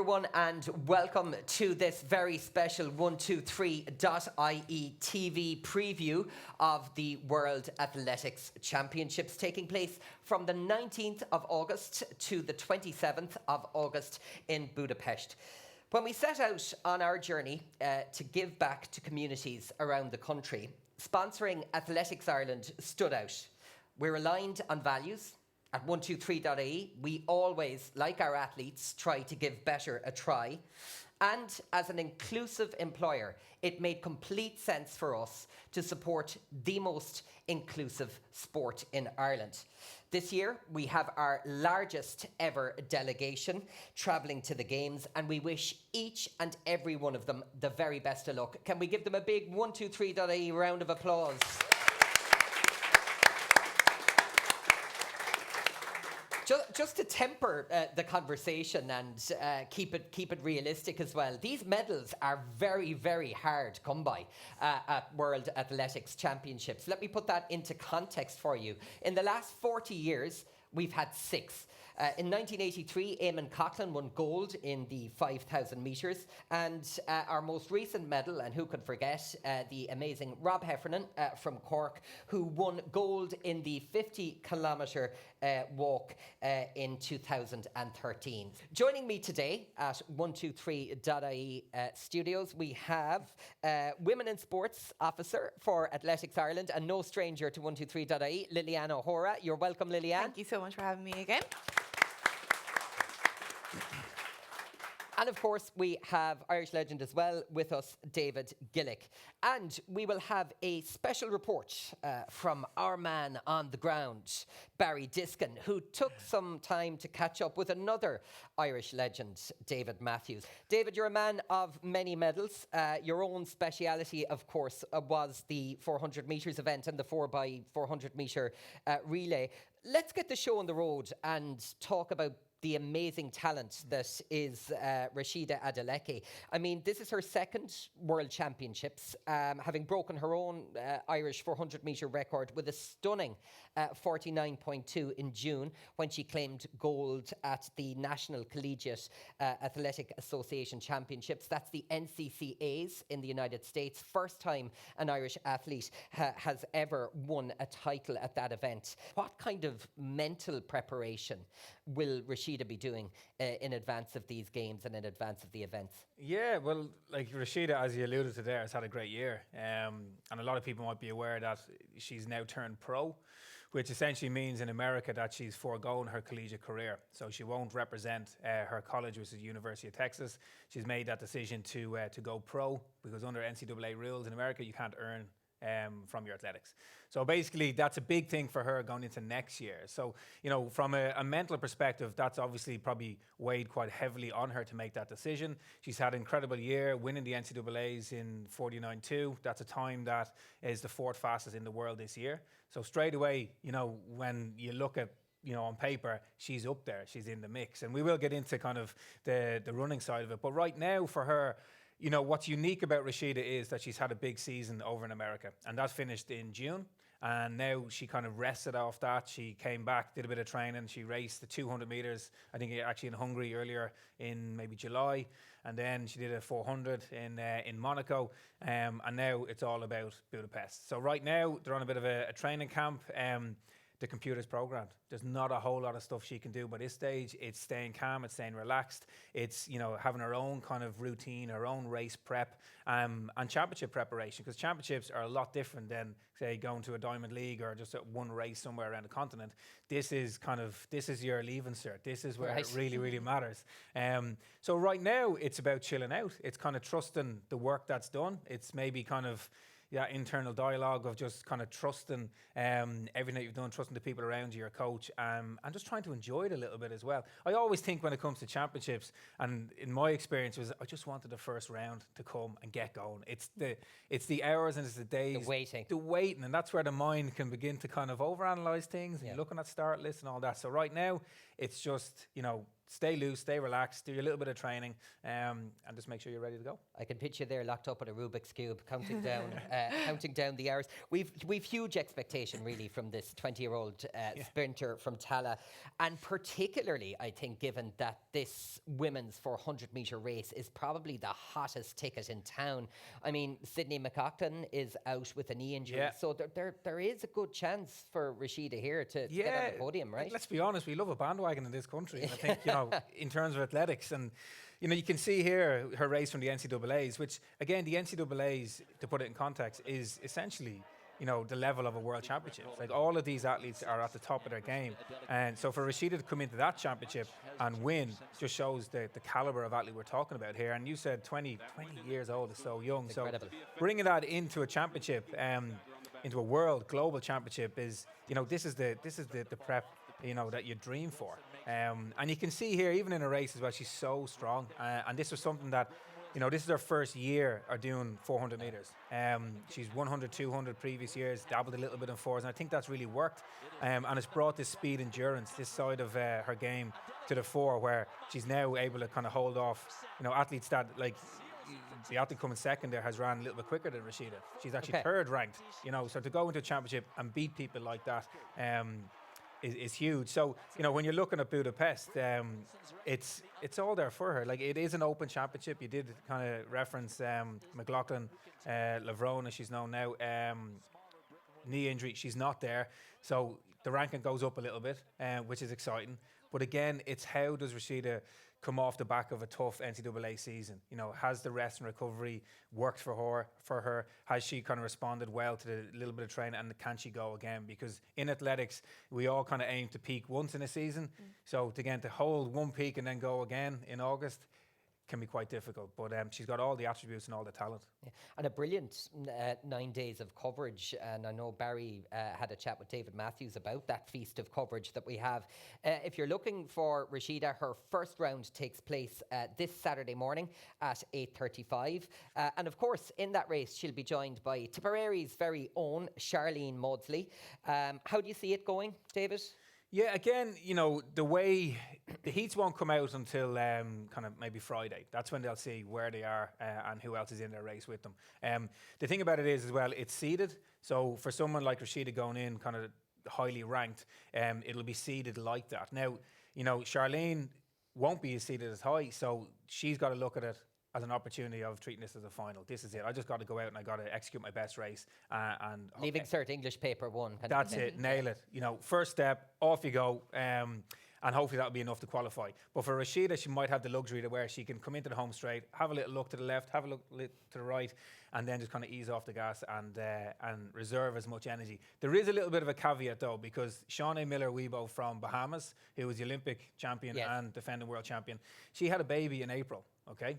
everyone, and welcome to this very special 123.ie TV preview of the World Athletics Championships taking place from the 19th of August to the 27th of August in Budapest. When we set out on our journey to give back to communities around the country, sponsoring Athletics Ireland stood out. We're aligned on values. At 123.ie, we always, like our athletes, try to give better a try. And as an inclusive employer, it made complete sense for us to support the most inclusive sport in Ireland. This year, we have our largest ever delegation travelling to the Games, and we wish each and every one of them the very best of luck. Can we give them a big 123.ie round of applause? Just to temper the conversation and keep it realistic as well, these medals are very, very hard to come by at World Athletics Championships. Let me put that into context for you. In the last 40 years, we've had 6. In 1983, Eamon Coughlin won gold in the 5,000 metres. And our most recent medal, and who could forget, the amazing Rob Heffernan from Cork, who won gold in the 50-kilometre walk in 2013. Joining me today at 123.ie studios, we have Women in Sports Officer for Athletics Ireland, and no stranger to 123.ie, Lilly-Ann O'Hora. You're welcome, Lilly-Ann. Thank you so much for having me again. And of course, we have Irish legend as well with us, David Gillick. And we will have a special report from our man on the ground, Barry Diskin, who took some time to catch up with another Irish legend, David Matthews. David, you're a man of many medals. Your own speciality, of course, was the 400 metres event and the 4x400 metre relay. Let's get the show on the road and talk about the amazing talent that is Rashida Adeleke. I mean, this is her second World Championships, having broken her own Irish 400 metre record with a stunning 49.2 in June when she claimed gold at the National Collegiate Athletic Association Championships. That's the NCCAs in the United States. First time an Irish athlete has ever won a title at that event. What kind of mental preparation will Rashida be doing in advance of these games and in advance of the events? Yeah, well, like Rashida, as you alluded to there, has had a great year. And a lot of people might be aware that she's now turned pro, which essentially means in America that she's foregoing her collegiate career. So she won't represent her college, which is the University of Texas. She's made that decision to go pro, because under NCAA rules in America, you can't earn from your athletics. So basically, that's a big thing for her going into next year. So, you know, from a mental perspective, that's obviously probably weighed quite heavily on her to make that decision. She's had an incredible year, winning the NCAAs in 49.2. That's a time that is the 4th fastest in the world this year. So straight away, you know, when you look at, you know, on paper, she's up there, she's in the mix. And we will get into kind of the running side of it. But right now for her, you know, what's unique about Rashida is that she's had a big season over in America, and that finished in June. And now she kind of rested off that. She came back, did a bit of training. She raced the 200 meters, I think actually in Hungary earlier in maybe July. And then she did a 400 in Monaco. And now it's all about Budapest. So right now they're on a bit of a training camp. The computer's programmed. There's not a whole lot of stuff she can do by this stage. It's staying calm, it's staying relaxed. It's, you know, having her own kind of routine, her own race prep, and championship preparation, because championships are a lot different than, say, going to a Diamond League or just one race somewhere around the continent. This is your leaving cert. This is where it really, really matters. So right now, it's about chilling out. It's kind of trusting the work that's done. It's maybe kind of internal dialogue of just kind of trusting everything that you've done, trusting the people around you, your coach, and just trying to enjoy it a little bit as well. I always think when it comes to championships, and in my experience was, I just wanted the first round to come and get going. It's the hours and it's the days, the waiting, and that's where the mind can begin to kind of overanalyze things. And you're looking at start lists and all that. So right now, it's just, you know, stay loose, stay relaxed, do a little bit of training, and just make sure you're ready to go. I can picture you there locked up at a Rubik's Cube, counting down the hours. We've huge expectation, really, from this 20-year-old sprinter from Tala. And particularly, I think, given that this women's 400-metre race is probably the hottest ticket in town. I mean, Sydney McCaughton is out with a knee injury. Yeah. So there is a good chance for Rashida here to get on the podium, right? Let's be honest, we love a bandwagon in this country. And I think, in terms of athletics, and you can see here her race from the NCAAs, which again, the NCAAs, to put it in context, is essentially the level of a world championship. Like, all of these athletes are at the top of their game, and so for Rashida to come into that championship and win just shows the caliber of athlete we're talking about here. And you said 20 years old is so young. Incredible. So bringing that into a championship, into a world global championship, is this is the prep that you dream for. And you can see here, even in a race as well, she's so strong. And this was something that, this is her first year of doing 400 meters. She's 100, 200 previous years, dabbled a little bit in fours, and I think that's really worked. And it's brought this speed, endurance, this side of her game to the fore, where she's now able to kind of hold off, athletes that, like, the athlete coming second there has ran a little bit quicker than Rashida. She's actually third ranked, so to go into a championship and beat people like that, is huge. So when you're looking at Budapest, it's all there for her. Like, it is an open championship. You did kind of reference McLaughlin, Lavin, as she's known now. Knee injury, she's not there, so the ranking goes up a little bit, which is exciting. But again, it's how does Rashida come off the back of a tough NCAA season? Has the rest and recovery worked for her? Has she kind of responded well to the little bit of training, and can she go again? Because in athletics, we all kind of aim to peak once in a season. So to hold one peak and then go again in August can be quite difficult, but she's got all the attributes and all the talent. Yeah. And a brilliant 9 days of coverage, and I know Barry had a chat with David Matthews about that feast of coverage that we have. If you're looking for Rashida, her first round takes place this Saturday morning at 8:35, and of course in that race she'll be joined by Tipperary's very own Charlene Maudsley. How do you see it going, David? Yeah, again, the way the heats won't come out until kind of maybe Friday. That's when they'll see where they are and who else is in their race with them. The thing about it is, as well, it's seeded. So for someone like Rashida going in kind of highly ranked, it'll be seeded like that. Now, Charlene won't be as seeded as high, so she's got to look at it as an opportunity of treating this as a final. This is it. I just got to go out and I got to execute my best race. And Leaving cert English paper 1. That's it. Nail it. First step, off you go. And hopefully that'll be enough to qualify. But for Rashida, she might have the luxury to where she can come into the home straight, have a little look to the left, have a look to the right, and then just kind of ease off the gas and reserve as much energy. There is a little bit of a caveat though, because Shawnee Miller-Weibo from Bahamas, who was the Olympic champion and defending world champion, she had a baby in April. Okay,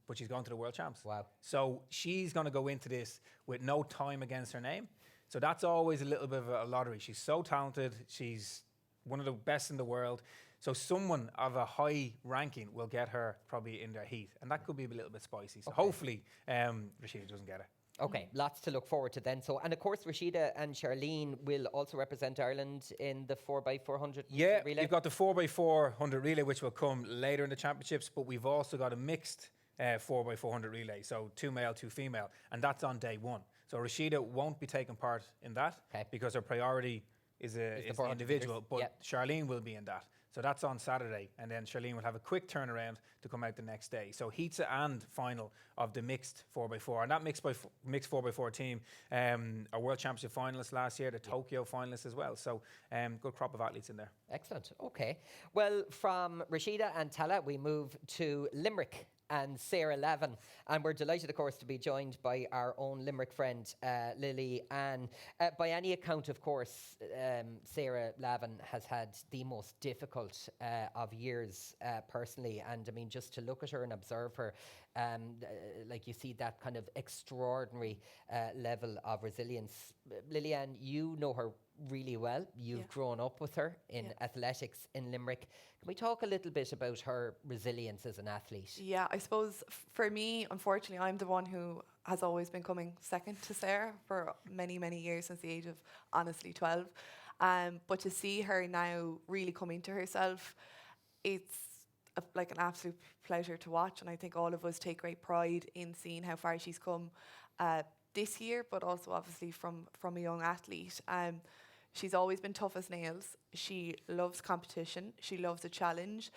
but she's gone to the world champs. Wow. So she's going to go into this with no time against her name. So that's always a little bit of a lottery. She's so talented. She's one of the best in the world. So someone of a high ranking will get her probably in their heat. And that could be a little bit spicy. So hopefully Rashida doesn't get it. Okay, lots to look forward to then. So, and of course, Rashida and Charlene will also represent Ireland in the 4x400 relay. You've got the 4x400 relay, which will come later in the championships, but we've also got a mixed 4x400 relay, so 2 male, 2 female, and that's on day 1. So Rashida won't be taking part in that because her priority is the individual, but Charlene will be in that. So that's on Saturday, and then Charlene will have a quick turnaround to come out the next day. So heats and final of the mixed 4x4. And that mixed 4x4 team are World Championship finalists last year, the Tokyo finalists as well. So good crop of athletes in there. Excellent. Okay. Well, from Rashida and Tala, we move to Limerick and Sarah Lavin. And we're delighted, of course, to be joined by our own Limerick friend, Lilly-Ann. By any account, of course, Sarah Lavin has had the most difficult of years personally. And I mean, just to look at her and observe her, like you see that kind of extraordinary level of resilience. Lilly-Ann, you know her really well. You've grown up with her in athletics in Limerick. Can we talk a little bit about her resilience as an athlete? Yeah, I suppose for me, unfortunately, I'm the one who has always been coming second to Sarah for many, many years, since the age of, honestly, 12. But to see her now really come into herself, it's like an absolute pleasure to watch, and I think all of us take great pride in seeing how far she's come this year, but also obviously from a young athlete. She's always been tough as nails. She loves competition. She loves a challenge.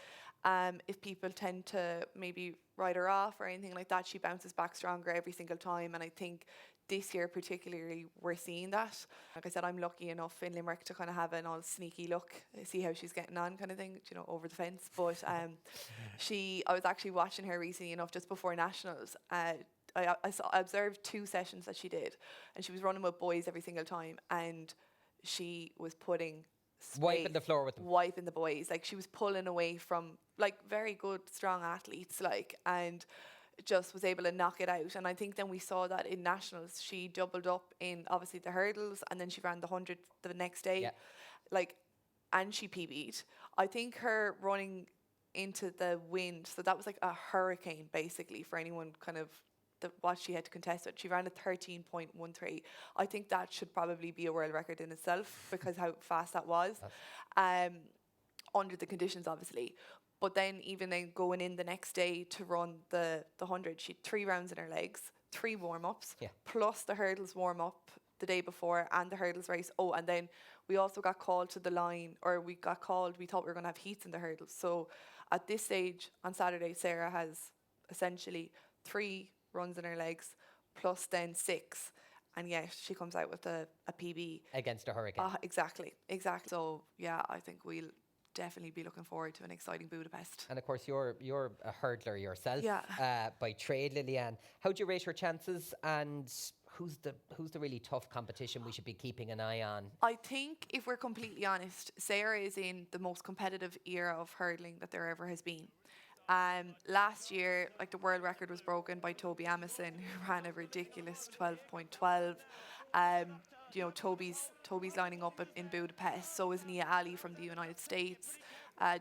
If people tend to maybe write her off or anything like that, she bounces back stronger every single time. And I think this year particularly, we're seeing that. Like I said, I'm lucky enough in Limerick to kind of have an all sneaky look, see how she's getting on kind of thing, you know, over the fence. But I was actually watching her recently enough just before Nationals. I observed 2 sessions that she did, and she was running with boys every single time, and she was putting Wiping the floor with them. wiping the boys. Like, she was pulling away from like very good, strong athletes, like, and just was able to knock it out. And I think then we saw that in Nationals, she doubled up in obviously the hurdles, and then she ran the 100 the next day. Yeah. Like, and she PB'd. I think her running into the wind, so that was like a hurricane basically for anyone kind of what she had to contest with. She ran a 13.13. I think that should probably be a world record in itself because how fast that was, under the conditions obviously. But then even then going in the next day to run the 100, she had 3 rounds in her legs, 3 warm-ups, plus the hurdles warm-up the day before and the hurdles race. Oh, and then we also got called to the line, or we thought we were going to have heats in the hurdles. So at this stage on Saturday, Sarah has essentially 3 runs in her legs, plus then 6, and yet she comes out with a PB Against a hurricane. Exactly. So yeah, I think we'll definitely be looking forward to an exciting Budapest. And of course, you're a hurdler yourself, Yeah. by trade, Lilly-Ann. How do you rate her chances, and who's the really tough competition we should be keeping an eye on? I think if we're completely honest, Sarah is in the most competitive era of hurdling that there ever has been. Last year, like, the world record was broken by Toby Amison, who ran a ridiculous 12.12. You know, Toby's lining up in Budapest. So is Nia Ali from the United States,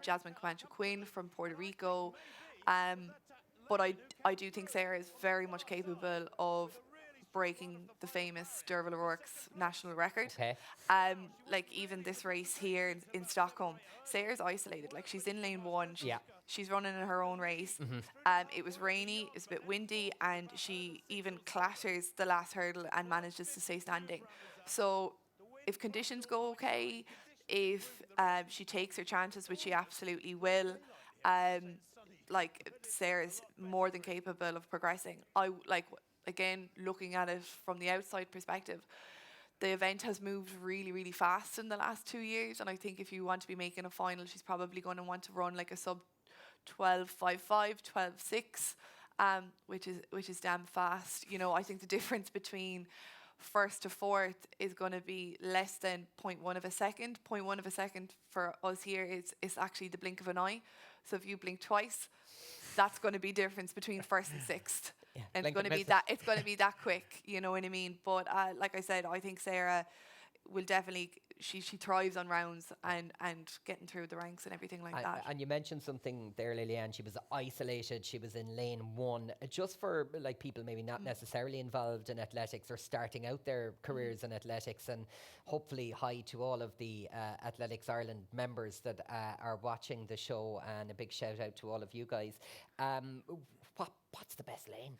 Jasmine Camacho Quinn from Puerto Rico. But I do think Sarah is very much capable of breaking the famous Derval O'Rourke's national record. Okay. Like, even this race here in Stockholm, Sarah's isolated. Like, she's in lane 1. She's running in her own race. It was rainy, it was a bit windy, and she even clatters the last hurdle and manages to stay standing. So if conditions go okay, if she takes her chances, which she absolutely will, like, Sarah's more than capable of progressing. Again, looking at it from the outside perspective, the event has moved really, really fast in the last 2 years, and I think if you want to be making a final, she's probably going to want to run like a sub 12.55, 12.6, which is damn fast. You know, I think the difference between first to fourth is going to be less than 0.1 of a second. 0.1 of a second for us here is actually the blink of an eye. So if you blink twice, that's going to be difference between first and sixth. And it's going to be that quick, you know what I mean? But like I said, I think Sarah will definitely, she thrives on rounds and getting through the ranks and everything like that. And you mentioned something there, Lilly-Ann. She was isolated. She was in lane 1. Just for like people maybe not necessarily involved in athletics or starting out their careers in athletics, and hopefully hi to all of the Athletics Ireland members that are watching the show, and a big shout out to all of you guys. What's the best lane?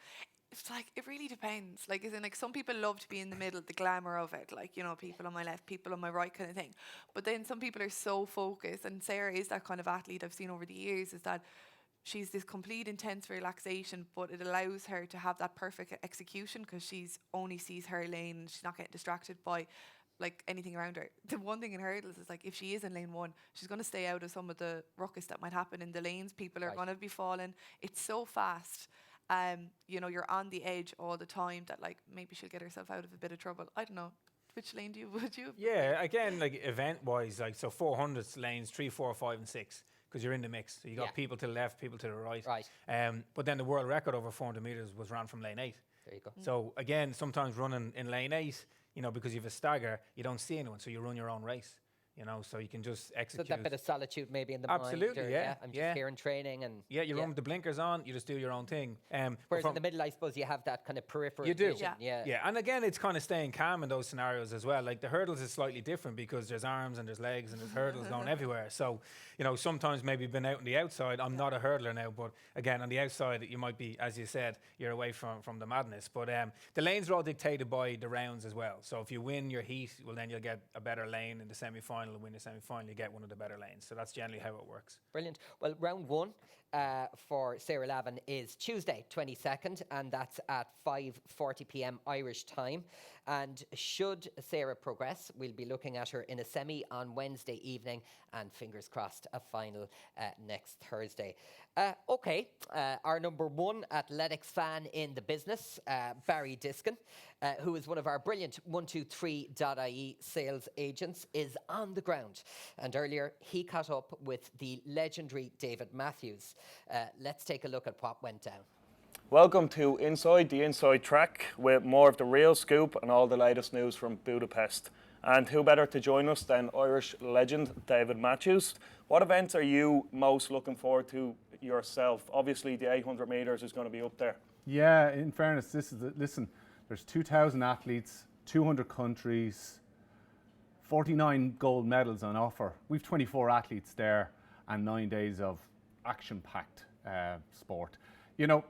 It's like, it really depends. Like, as in, like, some people love to be in the middle, the glamour of it. Like, you know, people on my left, people on my right kind of thing. But then some people are so focused, and Sarah is that kind of athlete I've seen over the years, is that she's this complete intense relaxation, but it allows her to have that perfect execution because she's only sees her lane and she's not getting distracted by like anything around her. The one thing in hurdles is, like, if she is in lane 1, she's going to stay out of some of the ruckus that might happen in the lanes. People are going to be falling. It's so fast. You know, you're on the edge all the time that, like, maybe she'll get herself out of a bit of trouble. I don't know. Which lane would you? Yeah, again, like, event-wise, like, so 400's lanes 3, 4, 5 and 6, because you're in the mix. So you got people to the left, people to the right. But then the world record over 400 metres was ran from lane 8. There you go. So again, sometimes running in lane 8, you know, because you have a stagger, you don't see anyone, so you run your own race. you know, so you can just So execute. that bit of solitude maybe in the mind. Absolutely, Or, yeah, I'm just yeah. here in training and... Yeah, you run with the blinkers on, you just do your own thing. Whereas in the middle, I suppose, you have that kind of peripheral You do. vision. Yeah, and again, it's kind of staying calm in those scenarios as well. Like the hurdles is slightly different because there's arms and there's legs and there's hurdles going everywhere. So, you know, sometimes maybe been out on the outside. I'm not a hurdler now, but again, on the outside, you might be, as you said, you're away from the madness. But the lanes are all dictated by the rounds as well. So if you win your heat, well, then you'll get a better lane in the semi-final. Win the semi-final, you get one of the better lanes. So that's generally how it works. Brilliant. Well, round one for Sarah Lavin is Tuesday, 22nd, and that's at 5:40 p.m. Irish time. And should Sarah progress, we'll be looking at her in a semi on Wednesday evening, and fingers crossed, a final next Thursday. Okay, our number one athletics fan in the business, Barry Diskin, who is one of our brilliant 123.ie sales agents, is on the ground. And earlier, he caught up with the legendary David Matthews. Let's take a look at what went down. Welcome to Inside the Inside Track with more of the real scoop and all the latest news from Budapest. And who better to join us than Irish legend David Matthews? What events are you most looking forward to yourself? Obviously the 800 metres is going to be up there. Yeah, in fairness, listen, there's 2,000 athletes, 200 countries, 49 gold medals on offer. We've 24 athletes there and 9 days of action-packed sport. You know,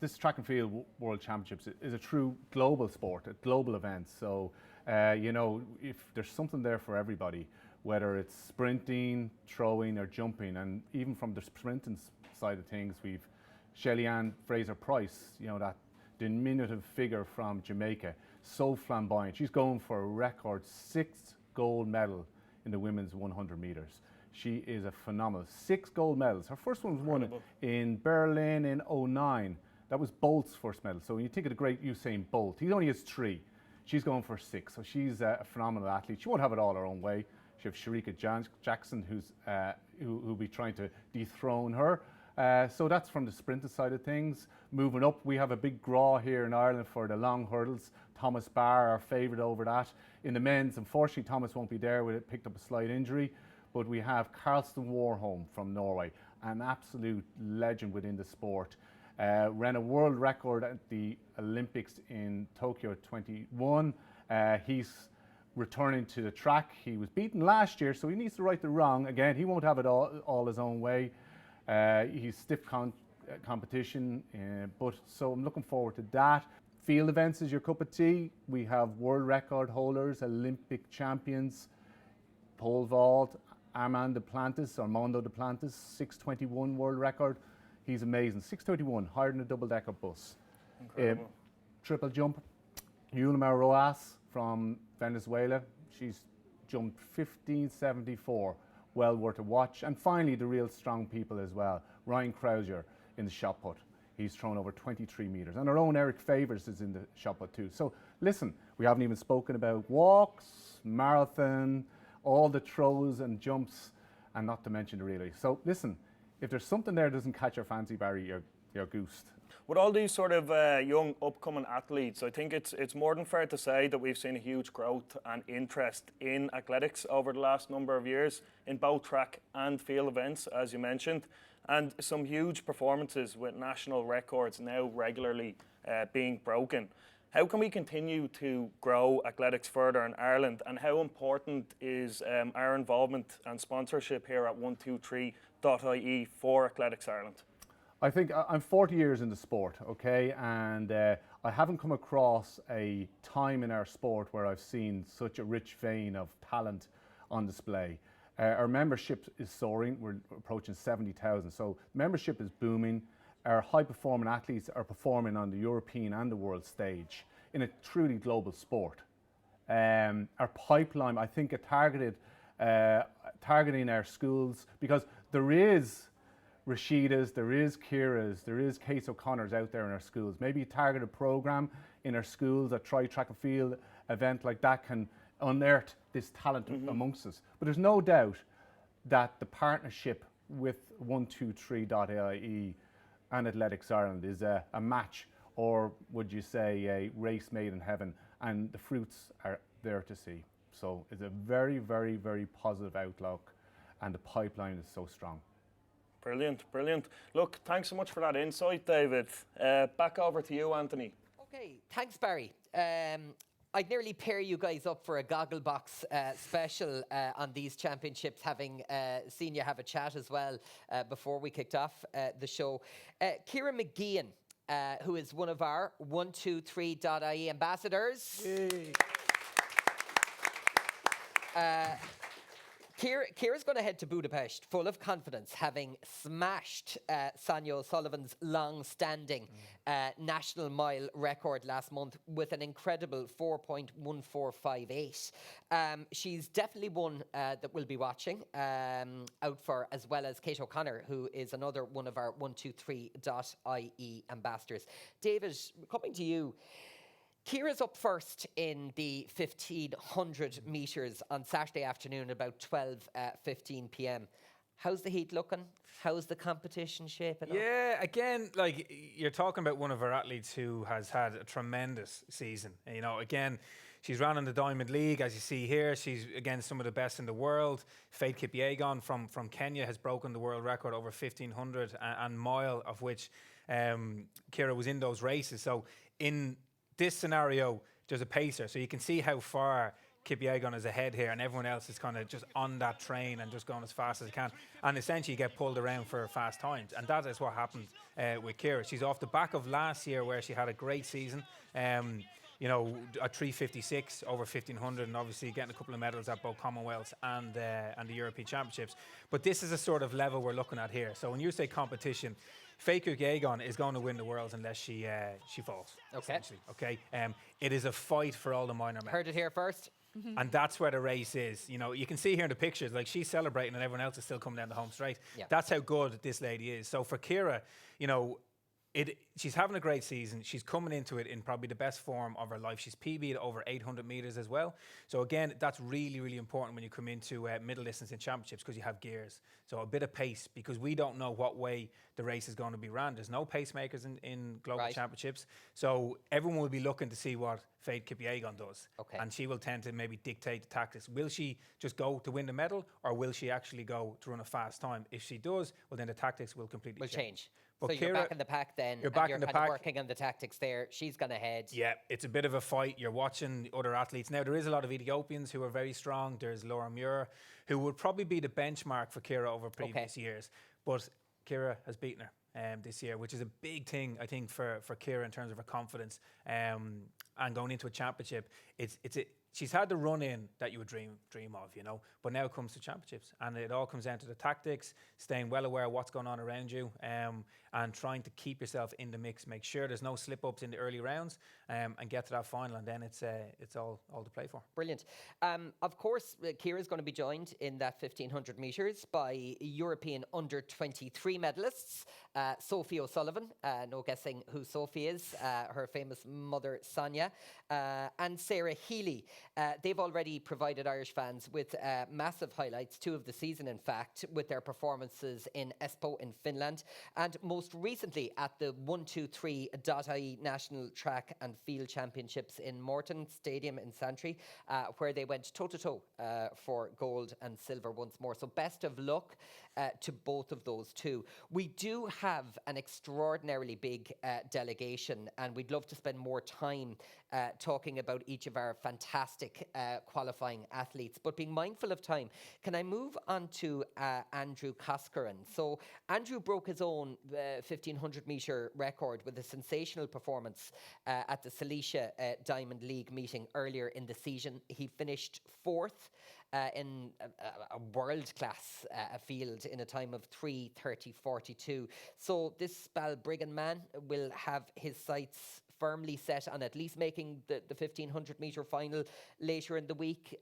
this track and field World Championships is a true global sport, a global event. So, you know, if there's something there for everybody, whether it's sprinting, throwing or jumping, and even from the sprinting side of things, we've Shelly-Ann Fraser-Price, you know, that diminutive figure from Jamaica, so flamboyant. She's going for a record 6th gold medal in the women's 100 metres. She is a phenomenal. 6 gold medals. Her first one was won in Berlin in 2009. That was Bolt's first medal. So when you think of the great Usain Bolt, he only has 3. She's going for 6. So she's a phenomenal athlete. She won't have it all her own way. She has Sharika Jackson, who'll be trying to dethrone her. So that's from the sprinter side of things. Moving up, we have a big draw here in Ireland for the long hurdles. Thomas Barr, our favourite over that. In the men's, unfortunately, Thomas won't be there. We picked up a slight injury. But we have Carlston Warholm from Norway, an absolute legend within the sport. Ran a world record at the Olympics in Tokyo 21. He's returning to the track. He was beaten last year, so he needs to right the wrong. Again, he won't have it all his own way. He's stiff competition, but so I'm looking forward to that. Field events is your cup of tea. We have world record holders, Olympic champions, pole vault, Armando Duplantis, 6:21 world record. He's amazing. 6:31, higher than a double-decker bus. Incredible. Triple jump, Yulima Roas from Venezuela. She's jumped 15:74. Well worth a watch. And finally, the real strong people as well. Ryan Krauser in the shot put. He's thrown over 23 metres. And our own Eric Favors is in the shot put too. So listen, we haven't even spoken about walks, marathon, all the throws and jumps, and not to mention the relay. So listen, if there's something there that doesn't catch your fancy, Barry, you're goosed. With all these sort of young upcoming athletes, I think it's more than fair to say that we've seen a huge growth and interest in athletics over the last number of years in both track and field events, as you mentioned, and some huge performances with national records now regularly being broken. How can we continue to grow athletics further in Ireland, and how important is our involvement and sponsorship here at 123.ie for Athletics Ireland? I think I'm 40 years in the sport, okay, and I haven't come across a time in our sport where I've seen such a rich vein of talent on display. Our membership is soaring. We're approaching 70,000, so membership is booming. Our high-performing athletes are performing on the European and the world stage in a truly global sport. Our pipeline, I think, targeting our schools, because there is Rashida's, there is Ciara's, there is Case O'Connor's out there in our schools. Maybe a targeted program in our schools, a track and field event like that can unearth this talent amongst us. But there's no doubt that the partnership with 123.ie and Athletics Ireland is a match, or would you say a race made in heaven, and the fruits are there to see. So it's a very, very, very positive outlook, and the pipeline is so strong. Brilliant, brilliant. Look, thanks so much for that insight, David. Back over to you, Anthony. Okay, thanks, Barry. I'd nearly pair you guys up for a Gogglebox special on these championships, having seen you have a chat as well before we kicked off the show. Ciara McGeehan, who is one of our 123.ie ambassadors. Yay. Ciara's going to head to Budapest full of confidence, having smashed Sonia O'Sullivan's long-standing national mile record last month with an incredible 4.1458. She's definitely one that we'll be watching out for, as well as Kate O'Connor, who is another one of our 123.ie ambassadors. David, coming to you. Ciara's up first in the 1500 metres on Saturday afternoon, about 12:15 p.m. How's the heat looking? How's the competition shaping up? Yeah, again, like you're talking about one of our athletes who has had a tremendous season. You know, again, she's run in the Diamond League, as you see here. She's, again, some of the best in the world. Faith Kipyegon from Kenya has broken the world record over 1500 and mile, of which Ciara was in those races. So in this scenario, there's a pacer, so you can see how far Kipyegon is ahead here, and everyone else is kind of just on that train and just going as fast as they can. And essentially, you get pulled around for fast times, and that is what happened with Ciara. She's off the back of last year, where she had a great season. You know, a 3:56 over 1500, and obviously getting a couple of medals at both Commonwealths and the European Championships. But this is a sort of level we're looking at here. So when you say competition, Faith Kipyegon is going to win the Worlds unless she falls. Okay. Okay. It is a fight for all the minor medals. Heard it here first. And that's where the race is. You know, you can see here in the pictures, like she's celebrating and everyone else is still coming down the home straight. Yeah. That's how good this lady is. So for Ciara, you know, she's having a great season. She's coming into it in probably the best form of her life. She's PB'd over 800 metres as well. So again, that's really, really important when you come into middle distance in championships, because you have gears. So a bit of pace, because we don't know what way the race is going to be ran. There's no pacemakers in global championships. So everyone will be looking to see what Faith Kipyegon does. Okay. And she will tend to maybe dictate the tactics. Will she just go to win the medal, or will she actually go to run a fast time? If she does, well, then the tactics will completely change. So But you're Ciara, back in the pack then. you're back and in the kind of pack. working on the tactics there. She's gone ahead. Yeah, it's a bit of a fight. You're watching other athletes. Now, there is a lot of Ethiopians who are very strong. There's Laura Muir, who would probably be the benchmark for Ciara over previous years. But Ciara has beaten her this year, which is a big thing, I think, for Ciara in terms of her confidence. And going into a championship, she's had the run-in that you would dream of, you know. But now it comes to championships, and it all comes down to the tactics, staying well aware of what's going on around you, and trying to keep yourself in the mix. Make sure there's no slip-ups in the early rounds, and get to that final, and then it's all to play for. Brilliant. Of course, Ciara's going to be joined in that 1500 metres by European under-23 medalists. Sophie O'Sullivan, no guessing who Sophie is, her famous mother Sonia, and Sarah Healy. They've already provided Irish fans with massive highlights, two of the season in fact, with their performances in Espoo in Finland, and most recently at the 123.ie National Track and Field Championships in Morton Stadium in Santry, where they went toe-to-toe for gold and silver once more. So best of luck to both of those two. We do have an extraordinarily big delegation, and we'd love to spend more time talking about each of our fantastic qualifying athletes. But being mindful of time, can I move on to Andrew Koskarin? So Andrew broke his own 1500 metre record with a sensational performance at the Silesia Diamond League meeting earlier in the season. He finished fourth in a world-class field in a time of 3:30.42. So this Balbriggan man will have his sights firmly set on at least making the 1500 metre final later in the week.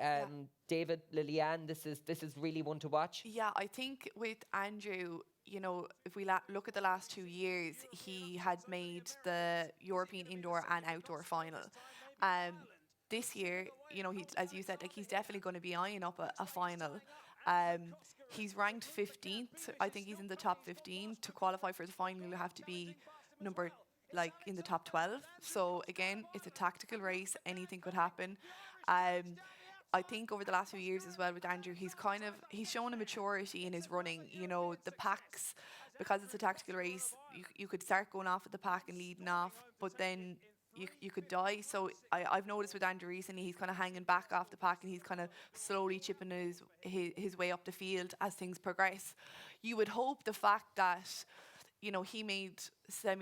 David, Lilly-Ann, this is really one to watch. Yeah, I think with Andrew, you know, if we look at the last 2 years, he had made the European indoor and outdoor final. This year, you know, he, as you said, like he's definitely going to be eyeing up a final. He's ranked 15th. I think he's in the top 15. To qualify for the final, you have to be in the top 12. So again, it's a tactical race. Anything could happen. I think over the last few years as well with Andrew, he's shown a maturity in his running. You know, the packs, because it's a tactical race, you could start going off at the pack and leading off, but then you could die. So I've noticed with Andrew recently, he's kind of hanging back off the pack and he's kind of slowly chipping his way up the field as things progress. You would hope the fact that, you know, he made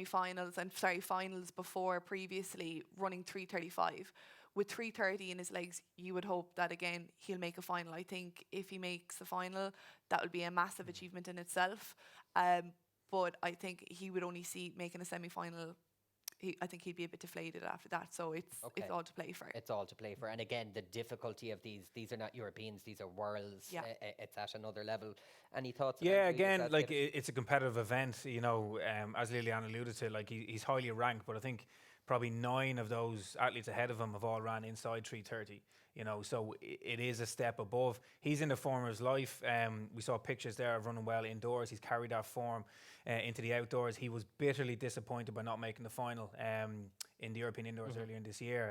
finals before previously running 3:35. With 3:30 in his legs, you would hope that again he'll make a final. I think if he makes the final, that would be a massive achievement in itself. But I think he would only see making a semi-final. I think he'd be a bit deflated after that. So it's all to play for. It's all to play for. And again, the difficulty of these are not Europeans, these are worlds. Yeah. It's at another level. Any thoughts? Yeah, again, like it's a competitive event, you know, as Lilly-Ann alluded to, like he's highly ranked, but I think probably 9 of those athletes ahead of him have all ran inside 3:30, you know, so it is a step above. He's in the form of his life. We saw pictures there of running well indoors. He's carried that form into the outdoors. He was bitterly disappointed by not making the final in the European indoors earlier in this year.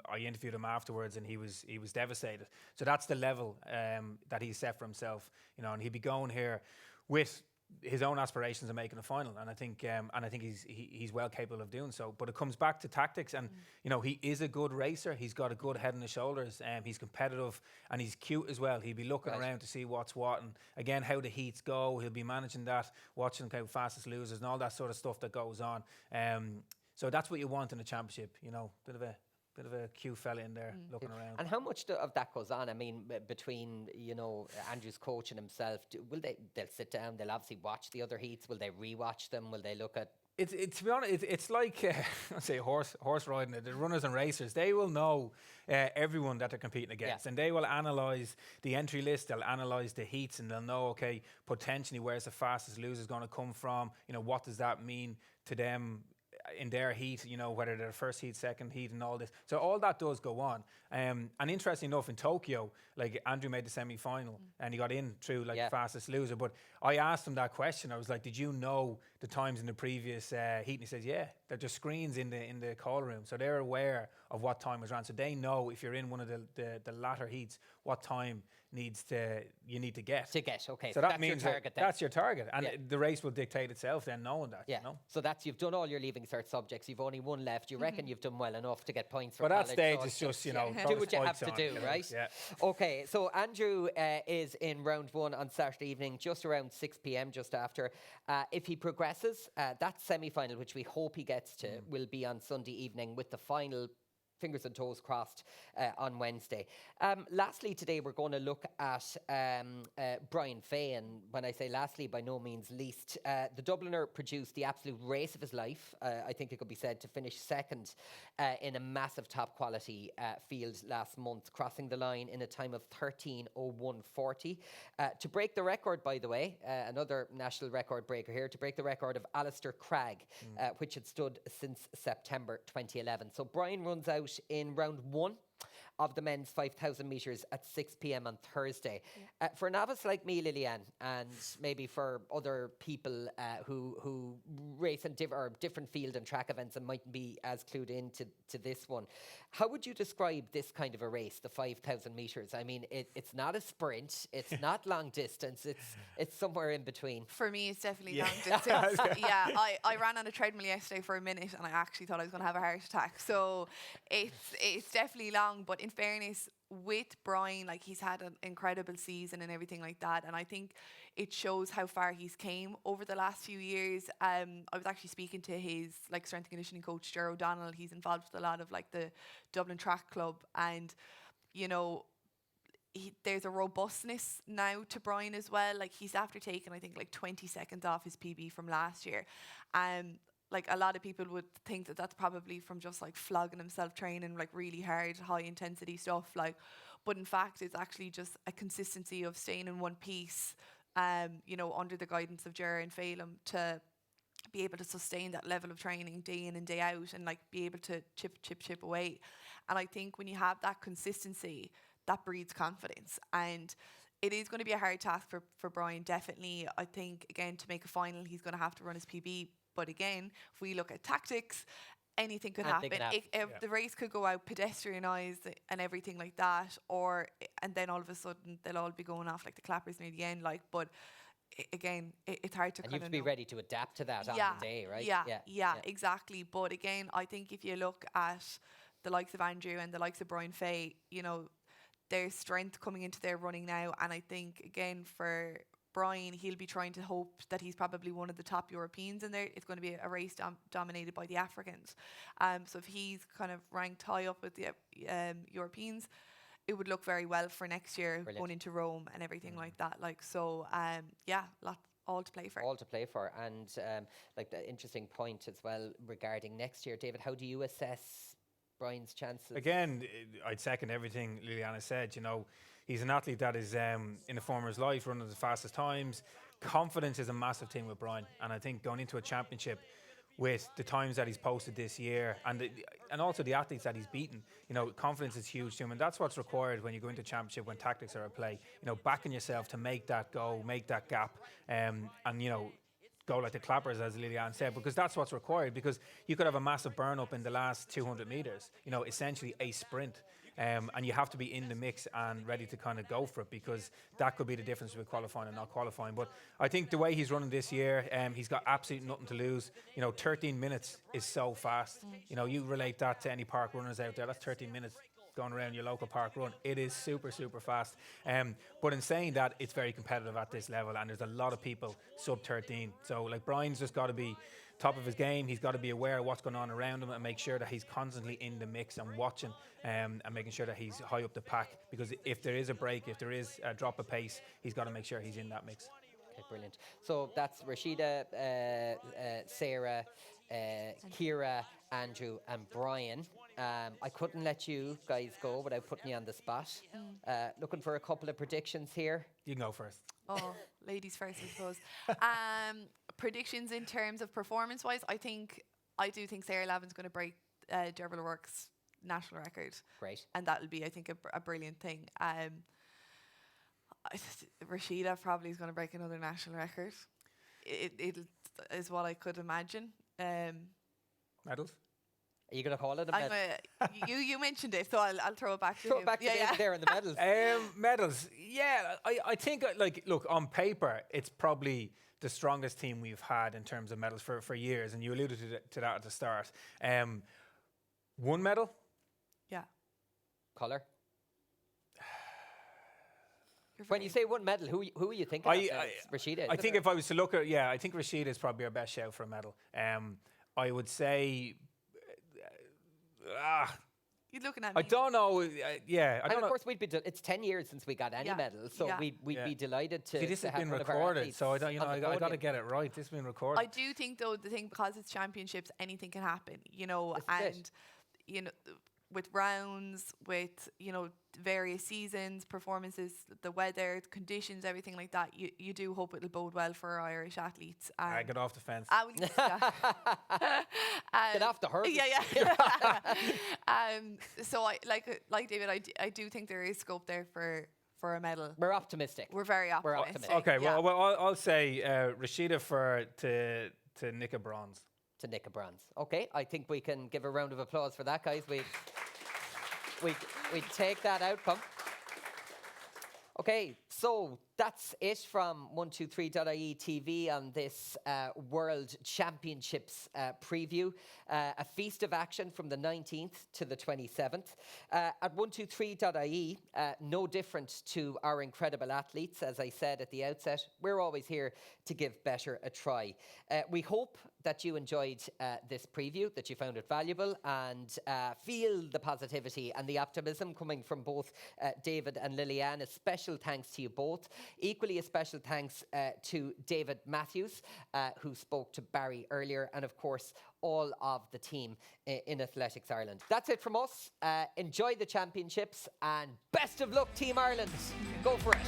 I interviewed him afterwards and he was devastated. So that's the level that he's set for himself, you know, and he'd be going here with his own aspirations of making a final, and I think he's well capable of doing so. But it comes back to tactics, and you know, he is a good racer. He's got a good head on his shoulders, he's competitive and he's cute as well. He'll be looking around to see what's what, and again how the heats go. He'll be managing that, watching how fastest losers and all that sort of stuff that goes on. So that's what you want in a championship, you know, bit of a cute fella in there looking around. And how much of that goes on? I mean, between, you know, Andrew's coach and himself, they'll sit down, they'll obviously watch the other heats. Will they rewatch them? Will they look at? To be honest, it's like I say horse riding. The runners and racers, they will know everyone that they're competing against, and they will analyse the entry list. They'll analyse the heats, and they'll know, okay, potentially where's the fastest loser going to come from. You know, what does that mean to them in their heat, you know, whether they're first heat, second heat and all this. So all that does go on. And interesting enough, in Tokyo, like Andrew made the semi-final and he got in through like fastest loser. But I asked him that question. I was like, did you know the times in the previous heat? And he says, yeah, they're just screens in the call room. So they're aware of what time was ran. So they know if you're in one of the latter heats, what time you need to get. Okay. So that means your target then. That's your target. And the race will dictate itself then, knowing that. Yeah. You know? So you've done all your Leaving Cert subjects. You've only one left. You reckon you've done well enough to get points for But college? that stage is just, you know, do what you have to do, right? Yeah. Okay, so Andrew is in round 1 on Saturday evening, just around 6 p.m, just after. If he progresses, that semi-final, which we hope he gets to, will be on Sunday evening with the final, fingers and toes crossed, on Wednesday. Lastly, today we're going to look at Brian Fay, and when I say lastly, by no means least. The Dubliner produced the absolute race of his life, I think it could be said, to finish second in a massive top quality field last month, crossing the line in a time of 13:01:40. To break the record, by the way, another national record breaker here, to break the record of Alistair Cragg, which had stood since September 2011. So Brian runs out in round 1 of the men's 5,000 metres at 6 p.m. on Thursday. For a novice like me, Lilly-Ann, and maybe for other people who race in different field and track events and mightn't be as clued into this one, how would you describe this kind of a race, the 5,000 metres? I mean, it's not a sprint, it's not long distance, it's somewhere in between. For me, it's definitely long distance. I ran on a treadmill yesterday for a minute and I actually thought I was going to have a heart attack. So it's definitely long, but in fairness, with Brian, like, he's had an incredible season and everything like that, and I think it shows how far he's came over the last few years. I was actually speaking to his strength and conditioning coach, Ger O'Donnell. He's involved with a lot of the Dublin Track Club, and you know, there's a robustness now to Brian as well. Like, he's after taking, I think, 20 seconds off his PB from last year. A lot of people would think that that's probably from just flogging himself training really hard, high intensity stuff. But in fact, it's actually just a consistency of staying in one piece, under the guidance of Ger and Phelim, to be able to sustain that level of training day in and day out, and be able to chip away. And I think when you have that consistency, that breeds confidence. And it is going to be a hard task for Brian, definitely. I think, again, to make a final, he's going to have to run his PB. But again, if we look at tactics, anything could Anything happen. could happen. The race could go out pedestrianised and everything like that, and then all of a sudden they'll all be going off like the clappers near the end. Like, but again, it's hard to And kind you have to be ready to adapt to that on the day, right? Yeah, exactly. But again, I think if you look at the likes of Andrew and the likes of Brian Fay, you know, there's strength coming into their running now. And I think, again, for Brian, he'll be trying to hope that he's probably one of the top Europeans in there. It's going to be a race dominated by the Africans. So if he's kind of ranked high up with the Europeans, it would look very well for next year. Brilliant. Going into Rome and everything like that. Like, so, all to play for. All to play for. And like the interesting point as well regarding next year, David, how do you assess Brian's chances? Again, I'd second everything Lilly-Ann said. You know, he's an athlete that is in the form of his life, running the fastest times. Confidence is a massive thing with Brian, and I think going into a championship with the times that he's posted this year and also the athletes that he's beaten, you know, confidence is huge to him, and that's what's required when you go into championship, when tactics are at play. You know, backing yourself to make that go, make that gap, and you know, go like the clappers, as Lilly-Ann said, because that's what's required. Because you could have a massive burn up in the last 200 meters, you know, essentially a sprint. And you have to be in the mix and ready to kind of go for it, because that could be the difference with qualifying and not qualifying. But I think the way he's running this year, he's got absolutely nothing to lose. You know, 13 minutes is so fast. You know, you relate that to any park runners out there. That's 13 minutes going around your local park run. It is super, super fast. But in saying that, it's very competitive at this level, and there's a lot of people sub 13. So like Brian's just got to be top of his game. He's got to be aware of what's going on around him and make sure that he's constantly in the mix and watching and making sure that he's high up the pack, because if there is a break, if there is a drop of pace, he's got to make sure he's in that mix. Okay, brilliant. So that's Rashida, Sarah, Ciara, Andrew and Brian. I couldn't let you guys go without putting you on the spot. Looking for a couple of predictions here. You can go first. Oh, ladies first, I suppose. Predictions in terms of performance-wise, I do think Sarah Lavin's going to break Derval O'Rourke's national record. Great. And that'll be, I think, a brilliant thing. Rashida probably is going to break another national record. It is what I could imagine. Medals? Are you going to call it a medal? You mentioned it, so I'll throw it back to Throw him. it back to David there in the medals. Medals, yeah. I think, like, look, on paper, it's probably the strongest team we've had in terms of medals for years, and you alluded to that at the start. One medal? Yeah. Colour? When you say one medal, who are you thinking of? Rashida? I think if I was to look at, I think Rashida is probably our best shout for a medal. I would say... You're looking at me. I don't know. Of course, it's 10 years since we got any medals, so we'd be delighted to. See, this has have been one of our recorded, athletes so I got to get it right. This has been recorded. I do think, though, because it's championships, anything can happen. You know, you know, with rounds, with, you know, various seasons, performances, the weather, the conditions, everything like that, you do hope it'll bode well for our Irish athletes. Get off the fence. Get off the hurdle. Yeah. So like David, I do think there is scope there for a medal. We're optimistic. We're very optimistic. Okay, well, I'll say Rashida to nick a bronze. To nick a bronze. Okay, I think we can give a round of applause for that, guys. We take that outcome. Okay, so that's it from 123.ie TV on this World Championships preview. A feast of action from the 19th to the 27th. At 123.ie, no different to our incredible athletes, as I said at the outset, we're always here to give better a try. We hope that you enjoyed this preview, that you found it valuable, and feel the positivity and the optimism coming from both David and Lilly-Ann. A special thanks to you both. Equally a special thanks to David Matthews, who spoke to Barry earlier, and of course, all of the team in Athletics Ireland. That's it from us. Enjoy the championships, and best of luck, Team Ireland. Go for it.